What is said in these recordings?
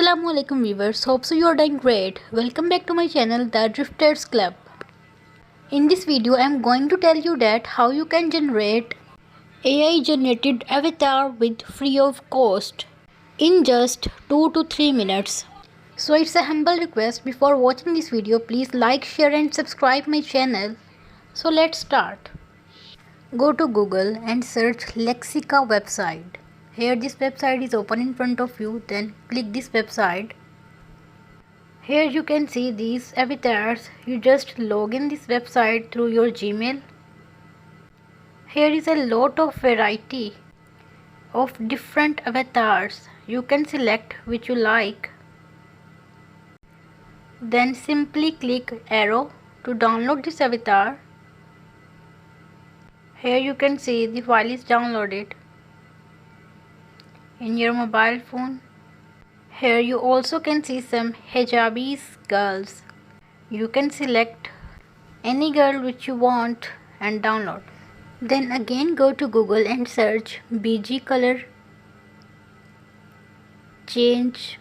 Assalamualaikum viewers, hope so you are doing great. Welcome back to my channel The Drifters Club. In this video I am going to tell you that how you can generate AI generated avatar with free of cost in just 2 to 3 minutes. So it's a humble request, before watching this video please like, share and subscribe my channel. So let's start. Go to Google and search Lexica website. Here this website is open in front of you, then click this website. Here you can see these avatars. You just log in this website through your Gmail. Here is a lot of variety of different avatars. You can select which you like. Then simply click arrow to download this avatar. Here you can see the file is downloaded in your mobile phone. Here you also can see some hijabis girls. You can select any girl which you want and download. Then again go to Google and search BG color change.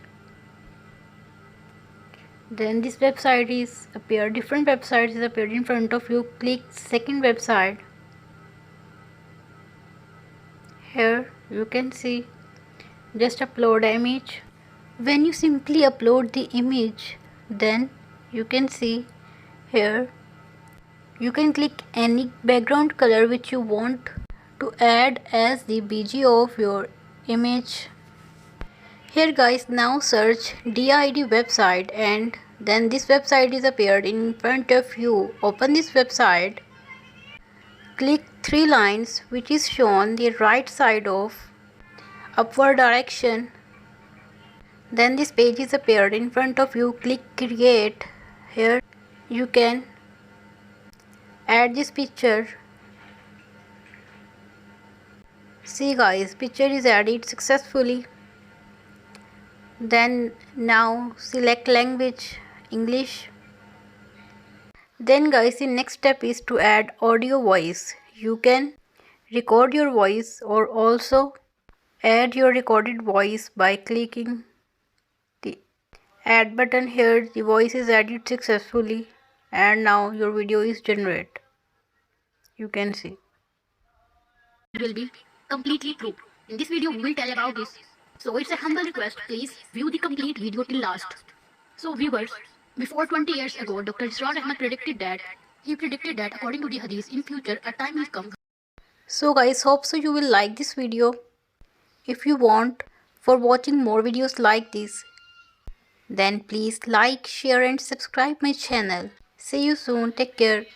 Then this website is appear, different websites is appeared in front of you. Click second website. Here you can see just upload an image. When you simply upload the image, then you can see here you can click any background color which you want to add as the BG of your image. Here guys, now search DID website and then this website is appeared in front of you. Open this website. Click three lines which is shown the right side of upward direction. Then this page is appeared in front of you. Click create. Here you can add this picture. See guys, picture is added successfully. Then now select language English. Then guys, the next step is to add audio voice. You can record your voice or also add your recorded voice by clicking the add button. Here the voice is added successfully and now your video is generated. You can see. It will be completely true. In this video we will tell about this. So it's a humble request, please view the complete video till last. So viewers, before 20 years ago, Dr. Israr Ahmad predicted that according to the hadith, in future a time will come. So guys, hope so you will like this video. If you want for watching more videos like this, then please like, share and subscribe my channel. See you soon. Take care.